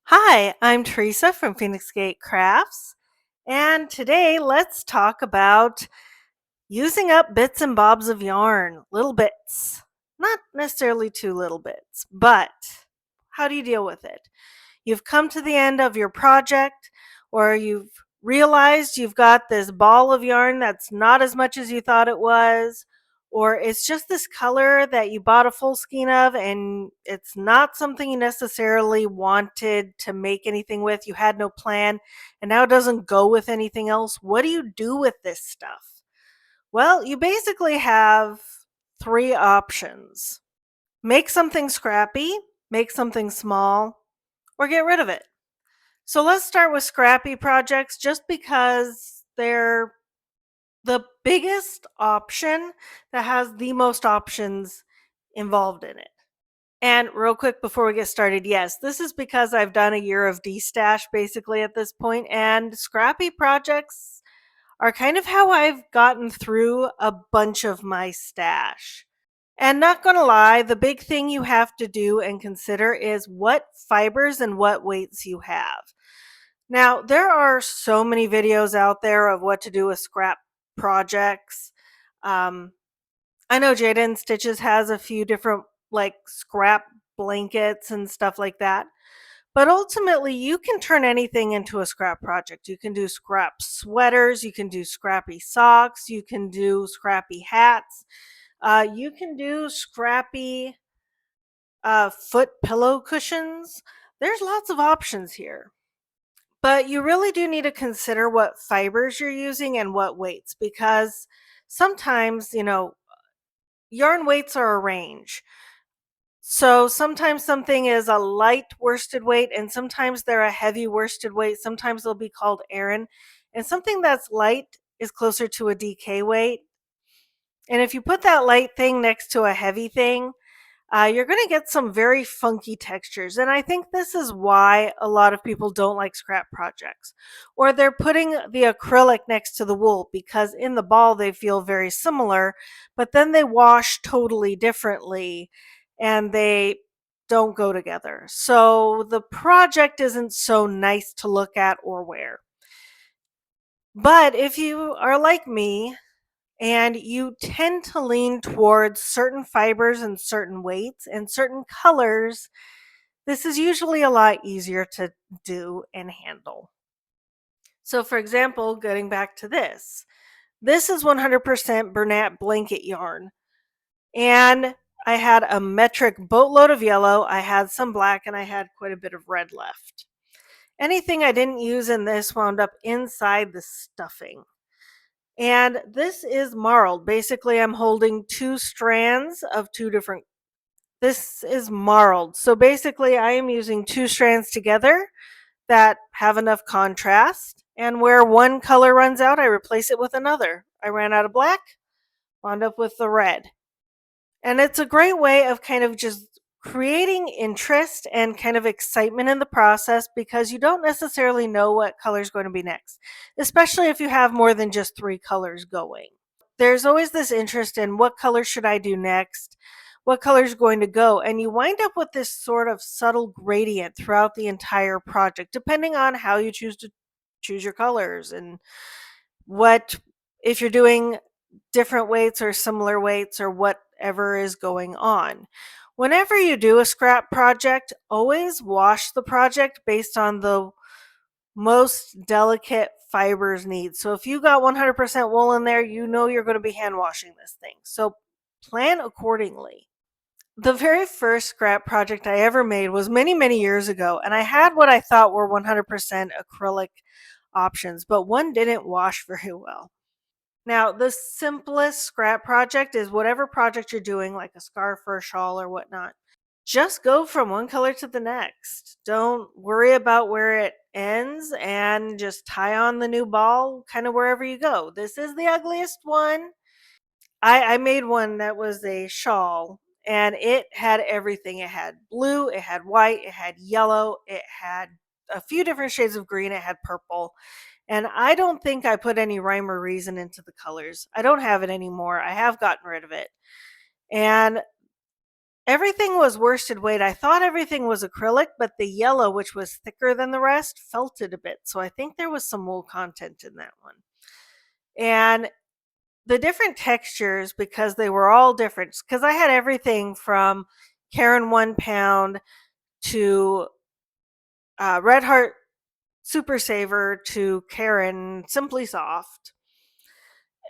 Hi, I'm Teresa from Phoenix Gate Crafts, and today let's talk about using up bits and bobs of yarn, little bits. Not necessarily too little bits, but how do you deal with it? You've come to the end of your project, or you've realized you've got this ball of yarn that's not as much as you thought it was, or it's just this color that you bought a full skein of and it's not something you necessarily wanted to make anything with. You had no plan, and now it doesn't go with anything else. What do you do with this stuff? Well, you basically have three options: make something scrappy, make something small, or get rid of it. So let's start with scrappy projects just because they're the biggest option that has the most options involved in it. And real quick before we get started, yes, this is because I've done a year of D-stash basically at this point, and scrappy projects are kind of how I've gotten through a bunch of my stash. And not gonna lie, the big thing you have to do and consider is what fibers and what weights you have. Now, there are so many videos out there of what to do with scrap projects. Um, I know Jada and Stitches has a few different like scrap blankets and stuff like that. But ultimately, you can turn anything into a scrap project. You can do scrap sweaters, you can do scrappy socks, you can do scrappy hats, you can do scrappy foot pillow cushions. There's lots of options here. But you really do need to consider what fibers you're using and what weights because sometimes, yarn weights are a range. So sometimes something is a light worsted weight and sometimes they're a heavy worsted weight. Sometimes they'll be called Aran. And something that's light is closer to a DK weight. And if you put that light thing next to a heavy thing, you're going to get some very funky textures. And I think this is why a lot of people don't like scrap projects. Or they're putting the acrylic next to the wool because in the ball they feel very similar, but then they wash totally differently and they don't go together. So the project isn't so nice to look at or wear. But if you are like me, and you tend to lean towards certain fibers and certain weights and certain colors, this is usually a lot easier to do and handle. So, for example, getting back to this is 100% Bernat blanket yarn. And I had a metric boatload of yellow, I had some black, and I had quite a bit of red left. Anything I didn't use in this wound up inside the stuffing. And this is marled. Basically, I'm holding two strands of two different. This is marled. So basically, I am using two strands together that have enough contrast. And where one color runs out, I replace it with another. I ran out of black, wound up with the red. And it's a great way of kind of just creating interest and kind of excitement in the process because you don't necessarily know what color is going to be next, especially if you have more than just three colors going. There's always this interest in what color should I do next? What color is going to go? And you wind up with this sort of subtle gradient throughout the entire project, depending on how you choose to choose your colors and what, if you're doing different weights or similar weights or whatever is going on. Whenever you do a scrap project, always wash the project based on the most delicate fibers needs. So if you got 100% wool in there, you know you're going to be hand washing this thing. So plan accordingly. The very first scrap project I ever made was many, many years ago, and I had what I thought were 100% acrylic options, but one didn't wash very well. Now, the simplest scrap project is whatever project you're doing, like a scarf or a shawl or whatnot. Just go from one color to the next. Don't worry about where it ends and just tie on the new ball kind of wherever you go. This is the ugliest one. I made one that was a shawl and it had everything. It had blue, it had white, it had yellow, it had a few different shades of green, it had purple. And I don't think I put any rhyme or reason into the colors. I don't have it anymore. I have gotten rid of it. And Everything was worsted weight. I thought everything was acrylic, but the yellow, which was thicker than the rest, felted a bit. So I think there was some wool content in that one. And the different textures, because they were all different, because I had everything from Karen 1 pound to Red Heart Super Saver to Karen Simply Soft.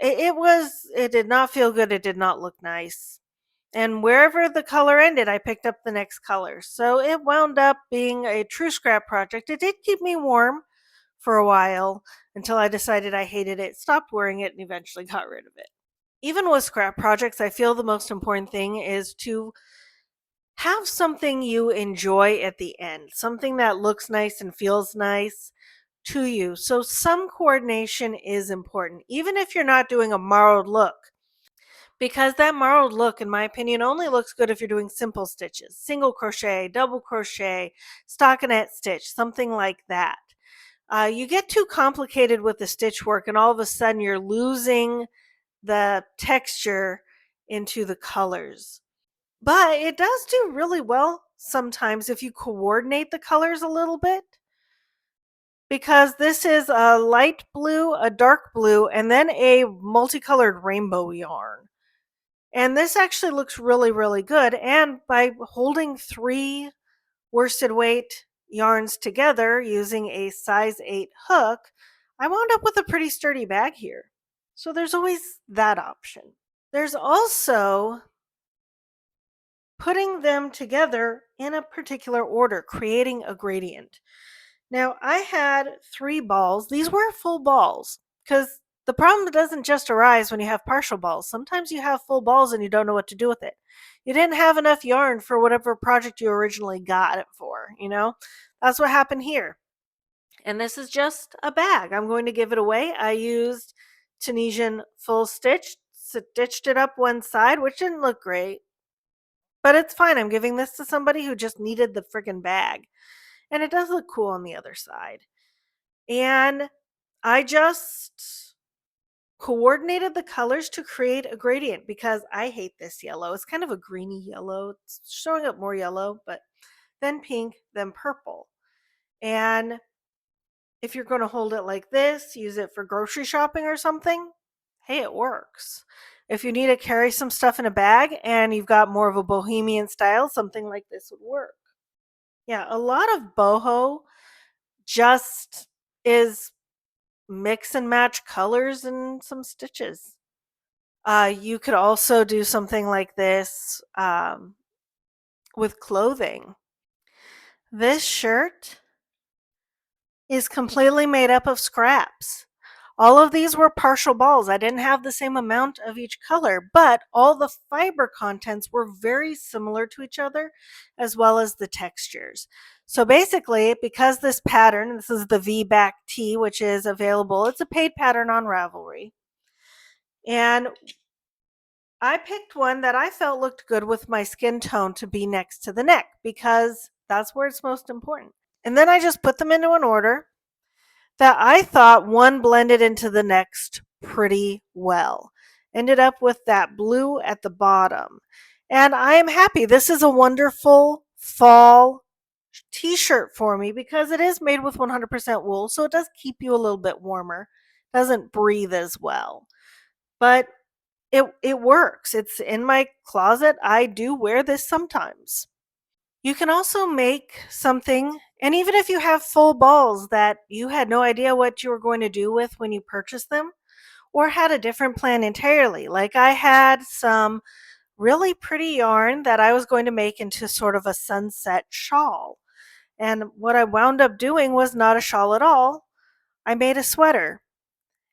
It did not feel good. It did not look nice. And wherever the color ended, I picked up the next color. So it wound up being a true scrap project. It did keep me warm for a while until I decided I hated it, stopped wearing it, and eventually got rid of it. Even with scrap projects, I feel the most important thing is to have something you enjoy at the end, something that looks nice and feels nice to you. So some coordination is important, even if you're not doing a marled look. Because that marled look, in my opinion, only looks good if you're doing simple stitches, single crochet, double crochet, stockinette stitch, something like that. You get too complicated with the stitch work, and all of a sudden you're losing the texture into the colors. But it does do really well sometimes if you coordinate the colors a little bit, because this is a light blue, a dark blue, and then a multicolored rainbow yarn. And this actually looks really, really good. And by holding 3 worsted weight yarns together using a size 8 hook, I wound up with a pretty sturdy bag here. So there's always that option. There's also putting them together in a particular order, creating a gradient. Now, I had 3 balls. These were full balls because the problem doesn't just arise when you have partial balls. Sometimes you have full balls and you don't know what to do with it. You didn't have enough yarn for whatever project you originally got it for, you know? That's what happened here. And this is just a bag. I'm going to give it away. I used Tunisian full stitch, stitched it up one side, which didn't look great, but it's fine. I'm giving this to somebody who just needed the friggin' bag. And it does look cool on the other side. And I just coordinated the colors to create a gradient because I hate this yellow. It's kind of a greeny yellow. It's showing up more yellow, but then pink, then purple. And if you're going to hold it like this, use it for grocery shopping or something, hey, it works. If you need to carry some stuff in a bag and you've got more of a bohemian style, something like this would work. Yeah, a lot of boho just is mix and match colors and some stitches. You could also do something like this with clothing. This shirt is completely made up of scraps. All of these were partial balls. I didn't have the same amount of each color, but all the fiber contents were very similar to each other, as well as the textures. So basically, because this pattern, this is the V-back tee, which is available, it's a paid pattern on Ravelry. And I picked one that I felt looked good with my skin tone to be next to the neck, because that's where it's most important. And then I just put them into an order that I thought one blended into the next pretty well. Ended up with that blue at the bottom. And I am happy. This is a wonderful fall t-shirt for me because it is made with 100% wool, so it does keep you a little bit warmer. Doesn't breathe as well. But it works. It's in my closet. I do wear this sometimes. You can also make something, and even if you have full balls that you had no idea what you were going to do with when you purchased them, or had a different plan entirely, like I had some really pretty yarn that I was going to make into sort of a sunset shawl. And what I wound up doing was not a shawl at all. I made a sweater.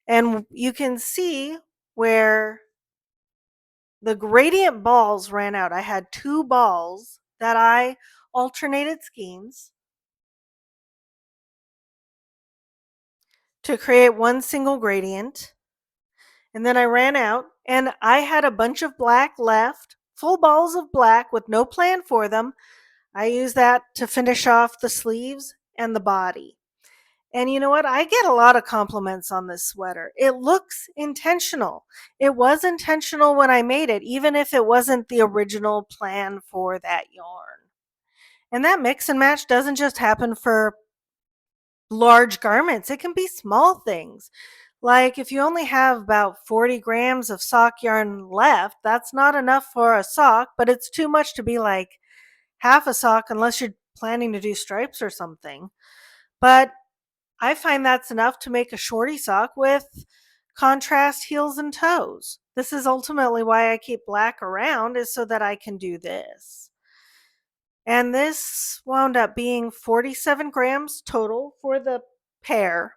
And you can see where the gradient balls ran out. I had 2 balls that I alternated skeins to create one single gradient. And then I ran out and I had a bunch of black left, full balls of black with no plan for them. I used that to finish off the sleeves and the body. And you know what? I get a lot of compliments on this sweater. It looks intentional. It was intentional when I made it, even if it wasn't the original plan for that yarn. And that mix and match doesn't just happen for large garments, it can be small things. Like if you only have about 40 grams of sock yarn left, that's not enough for a sock, but it's too much to be like half a sock unless you're planning to do stripes or something. But I find that's enough to make a shorty sock with contrast heels and toes. This is ultimately why I keep black around, is so that I can do this. And this wound up being 47 grams total for the pair.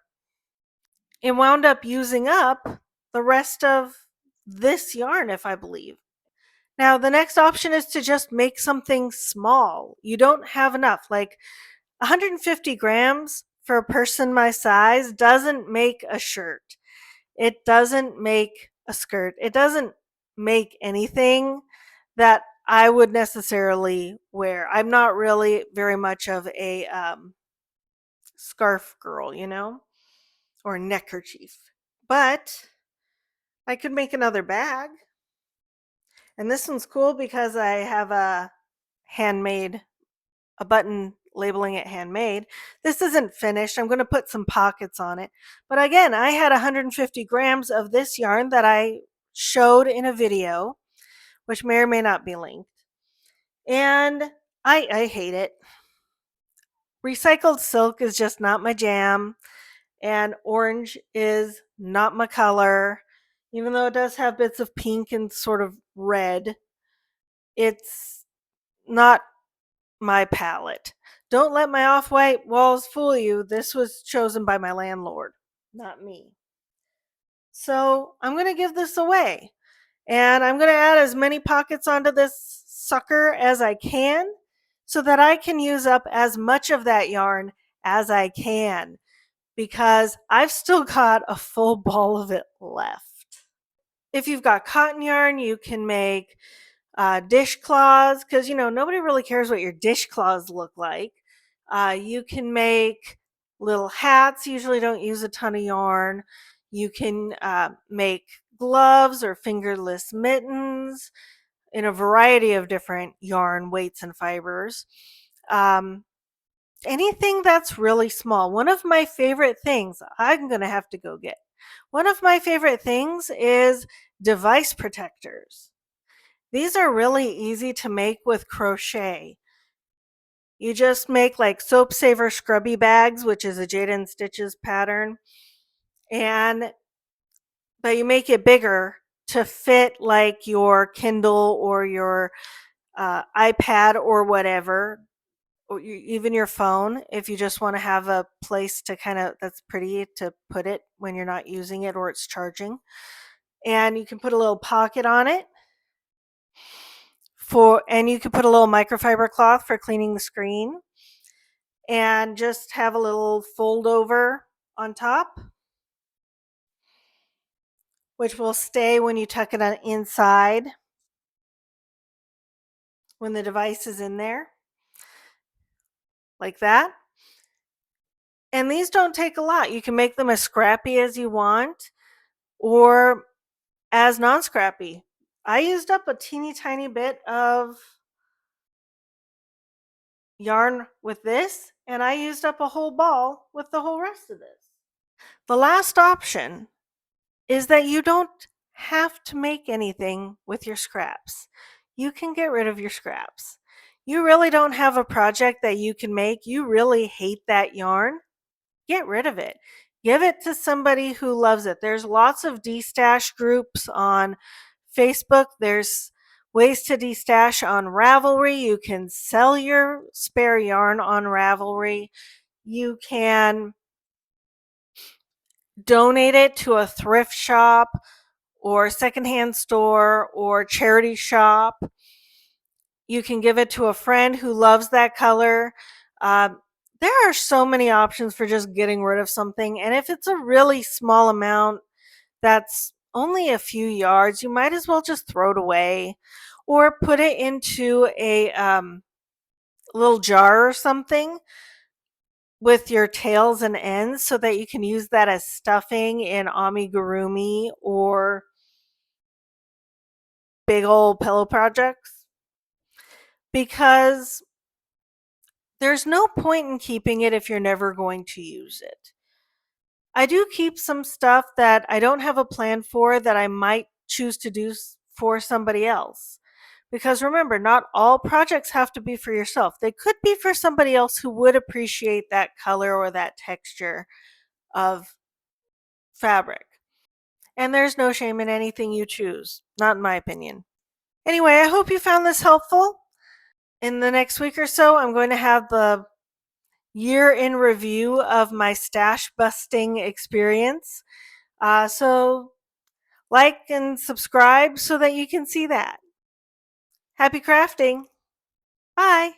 It wound up using up the rest of this yarn, if I believe. Now, the next option is to just make something small. You don't have enough. Like 150 grams for a person my size doesn't make a shirt. It doesn't make a skirt. It doesn't make anything that I would necessarily wear. I'm not really very much of a scarf girl, or neckerchief. But I could make another bag. And this one's cool because I have a button labeling it handmade. This isn't finished. I'm going to put some pockets on it. But again, I had 150 grams of this yarn that I showed in a video, which may or may not be linked. And I hate it. Recycled silk is just not my jam, and orange is not my color. Even though it does have bits of pink and sort of red, it's not my palette. Don't let my off-white walls fool you. This was chosen by my landlord, not me. So I'm going to give this away. And I'm going to add as many pockets onto this sucker as I can so that I can use up as much of that yarn as I can, because I've still got a full ball of it left. If you've got cotton yarn, you can make dishcloths, because nobody really cares what your dishcloths look like. You can make little hats. Usually don't use a ton of yarn. You can make gloves or fingerless mittens in a variety of different yarn weights and fibers. Anything that's really small. One of my favorite things, I'm going to have to go get. One of my favorite things is device protectors. These are really easy to make with crochet. You just make like Soap Saver Scrubby bags, which is a Jada and Stitches pattern, but you make it bigger to fit like your Kindle or your iPad or whatever, or even your phone, if you just want to have a place to that's pretty to put it when you're not using it or it's charging. And you can put a little pocket on it and you can put a little microfiber cloth for cleaning the screen, and just have a little fold over on top, which will stay when you tuck it on inside when the device is in there, like that. And these don't take a lot. You can make them as scrappy as you want or as non-scrappy. I used up a teeny tiny bit of yarn with this, and I used up a whole ball with the whole rest of this. The last option is that you don't have to make anything with your scraps. You can get rid of your scraps. You really don't have a project that you can make. You really hate that yarn. Get rid of it. Give it to somebody who loves it. There's lots of destash groups on Facebook. There's ways to destash on Ravelry. You can sell your spare yarn on Ravelry. You can donate it to a thrift shop or secondhand store or charity shop. You can give it to a friend who loves that color. There are so many options for just getting rid of something. And if it's a really small amount that's only a few yards, you might as well just throw it away or put it into a little jar or something with your tails and ends so that you can use that as stuffing in amigurumi or big old pillow projects, because there's no point in keeping it if you're never going to use it. I do keep some stuff that I don't have a plan for that I might choose to do for somebody else. Because remember, not all projects have to be for yourself. They could be for somebody else who would appreciate that color or that texture of fabric. And there's no shame in anything you choose, not in my opinion. Anyway, I hope you found this helpful. In the next week or so, I'm going to have the year in review of my stash busting experience. So like and subscribe so that you can see that. Happy crafting. Bye.